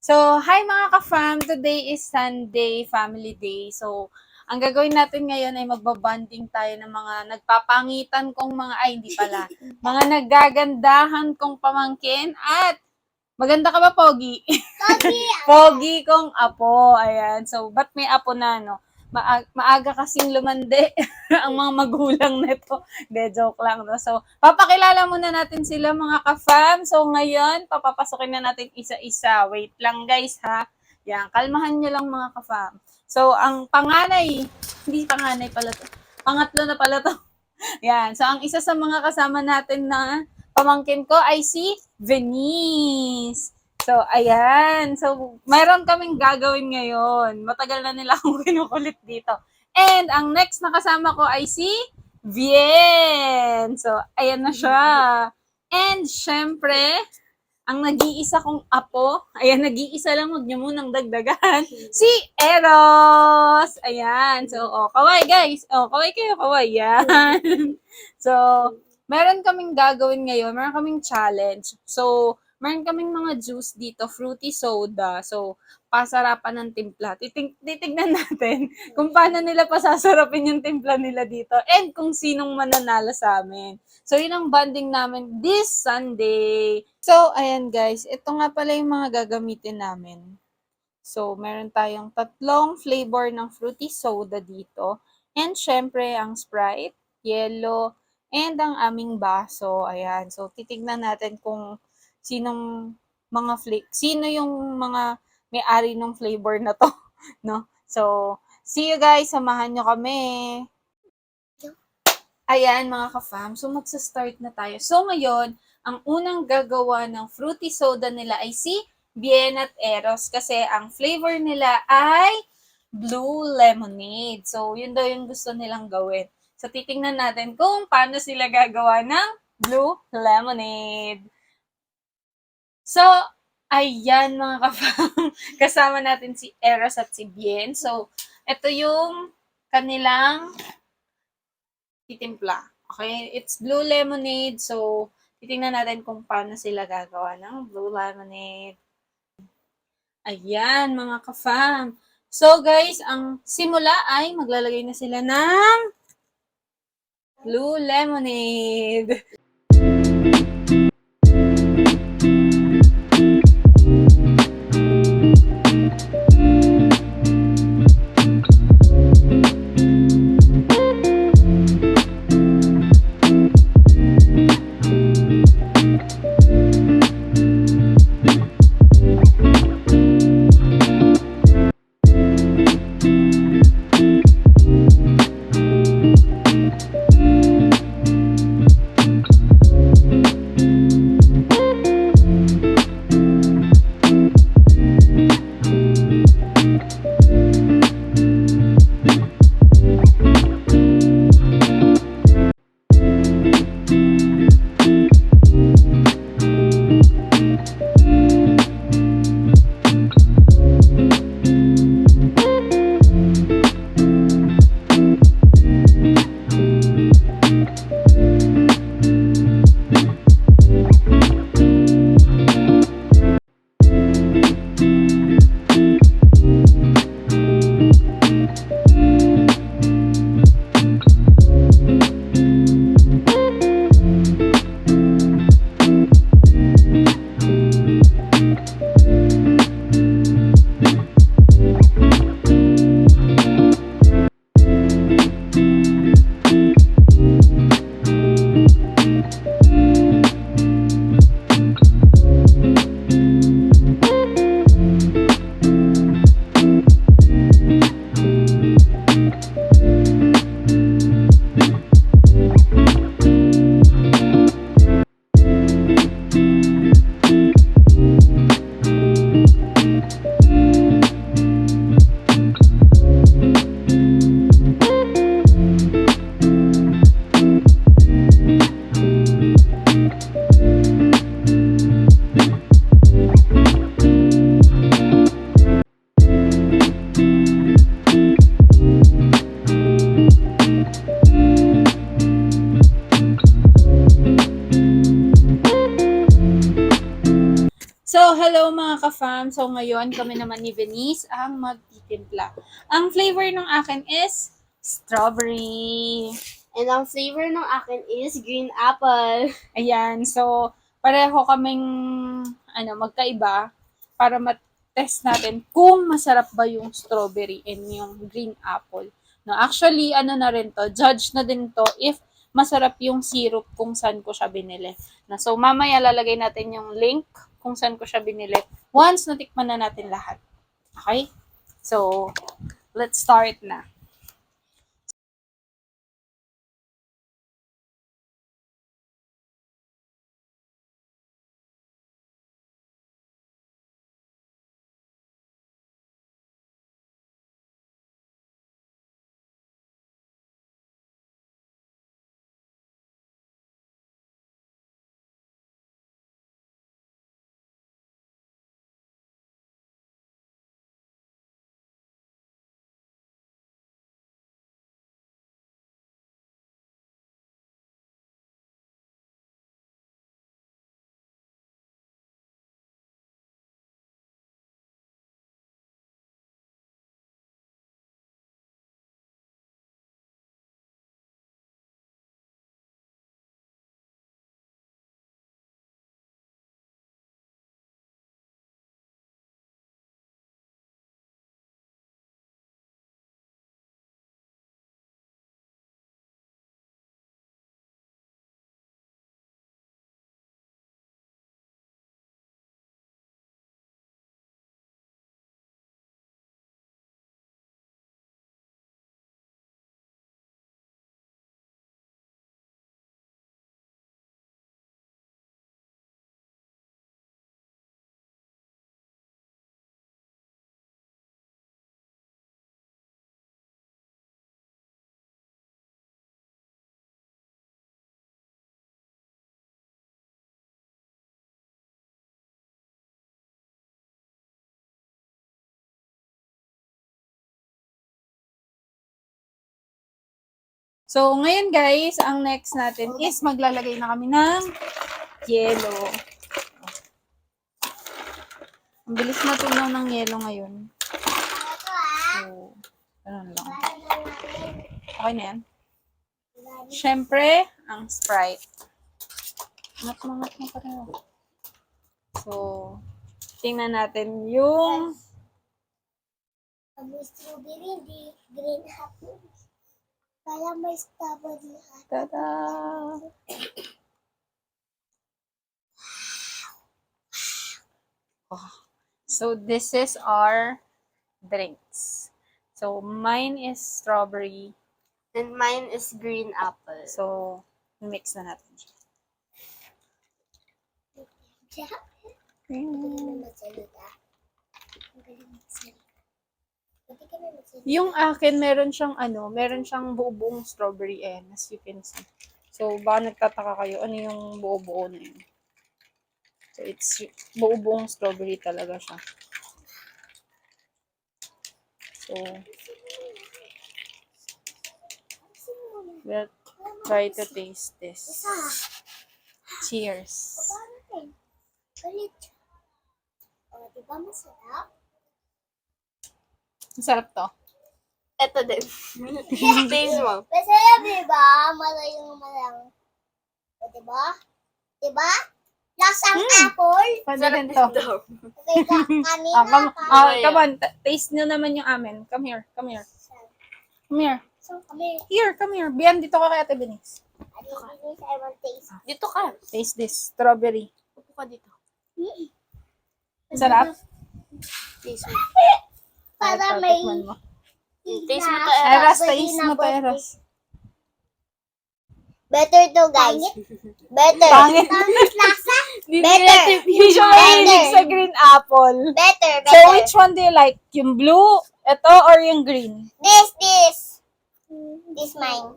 So, hi mga ka-fam! Today is Sunday, Family Day. So, ang gagawin natin ngayon ay magbabanding tayo ng mga nagpapangitan kong mga, ay hindi pala, mga nagagandahan kong pamangkin at maganda ka ba, Pogi? Pogi! Pogi kong apo. Ayan. So, ba't may apo na, no? Maaga kasing lumande ang mga magulang nito. De, joke lang, no? So, papakilala muna natin sila, mga ka-fam. So, ngayon, papapasokin na natin isa-isa. Wait lang, guys, ha? Yan, kalmahan nyo lang, mga ka-fam. So, ang panganay, hindi panganay pala to. Pangatlo na pala to. Yan. So, ang isa sa mga kasama natin na pamangkin ko ay si Venice. So, ayan. So, mayroon kaming gagawin ngayon. Matagal na nila akong kinukulit dito. And, ang next na kasama ko ay si Vien. So, ayan na siya. And, syempre, ang nag-iisa kong apo, ayan, nag-iisa lang, huwag niyo munang dagdagan, si Eros! Ayan, so, kaway guys, kaway kayo, kaway, yan. So, meron kaming gagawin ngayon, meron kaming challenge. So, meron kaming mga juice dito, fruity soda. So, pasarapan ng timpla. Titignan natin kung paano nila pasasarapin yung timpla nila dito and kung sinong mananalo sa amin. So, yun ang banding namin this Sunday. So, ayan guys, ito nga pala yung mga gagamitin namin. So, meron tayong 3 flavor ng fruity soda dito. And syempre, ang Sprite, yellow, and ang aming baso. Ayan. So, titignan natin kung sino yung mga may-ari ng flavor na to, no? So, see you guys, samahan nyo kami. Ayan mga ka-fam, so magsa-start na tayo. So ngayon, ang unang gagawa ng fruity soda nila ay si Bien at Eros kasi ang flavor nila ay blue lemonade. So yun daw yung gusto nilang gawin. So titingnan natin kung paano sila gagawa ng blue lemonade. So, ayan mga ka-fam, kasama natin si Eros at si Bien. So, ito yung kanilang titimpla. Okay? It's blue lemonade. So, titingnan natin kung paano sila gagawa ng blue lemonade. Ayan, mga ka-fam. So, guys, ang simula ay maglalagay na sila ng blue lemonade. ka-fam. So, ngayon, kami naman ni Venice ang magtitimpla. Ang flavor ng akin is strawberry. And ang flavor ng akin is green apple. Ayan. So, pareho kaming magkaiba para test natin kung masarap ba yung strawberry and yung green apple. No, actually, na rin to, judge na din to if masarap yung syrup kung saan ko siya binili. So, mamaya lalagay natin yung link kung saan ko siya binili once natikman na natin lahat. Okay? So, let's start na. So, ngayon guys, ang next natin is maglalagay na kami ng yelo. Ang bilis matunaw ng yelo ngayon. So, ganun lang. Okay na yan. Siyempre, ang Sprite. Mat na pareho. So, tingnan natin yung Strawberry, di green apple. Kaya may strawberry. tada! Oh. So, this is our drinks. So, mine is strawberry. And mine is green apple. So, mix na natin siya. Yung akin, meron siyang buo-buong strawberry as you can see. So, baka nagtataka kayo, ano yung buo-buo na yun. So, it's buo-buong strawberry talaga siya. So, we'll try to taste this. Cheers. O, diba masarap? Masarap to. Ito din. Taste mo. Masarap, diba? Malayong malang. O, diba? Diba? Lasang apple. Pwede rin to. Okay ka, kanina Come on. Taste nyo naman yung amin. Come here. Come here. Come here. So, kami. Here, come here. Bian, dito ka kay Ate Benice. I want taste. Dito ka. Taste this. Strawberry. Upo ka dito. Sarap? Taste mo. Para Ito, may... tikman mo. Taste mo to, Eras, Pwede taste na mo to, buntis. Eras. Better to, guys. Better. Pangit. Pangit lasa. Hindi Better. Hindi siya mahilig sa green apple. Better, So, better. which one do you like? Yung blue, ito, or yung green? This. This mine.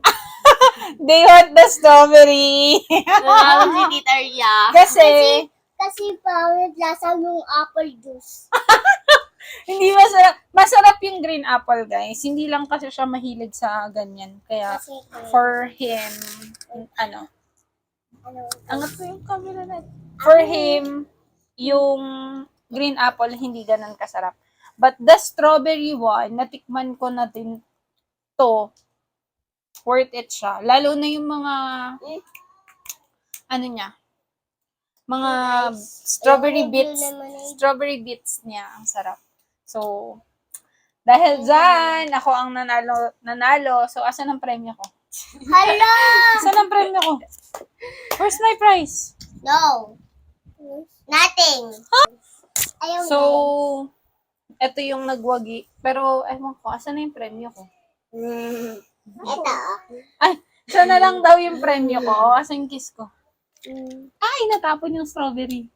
They want the strawberry. Nanalo si Tita Ria. Kasi, Kasi pangit lasa yung apple juice. hindi masarap. Masarap yung green apple, guys. Hindi lang kasi siya mahilig sa ganyan. Kaya, Kasi, for him, ano, angat ko yung camera natin. For him, yung green apple, hindi ganun kasarap. But the strawberry one, natikman ko na din to. Worth it siya. Lalo na yung mga, ano niya, mga strawberry bits. Strawberry bits niya. Ang sarap. So, dahil dyan, ako ang nanalo. So, asan ang premyo ko? Hala! Asan ang premyo ko? Where's my prize? No. Nothing. Ayaw So, eto yung nagwagi. Pero, ewan ko, asan na yung premyo ko? Ito. Ay, siya na lang daw yung premyo ko. O, asan yung kiss ko? Ay, natapon yung strawberry.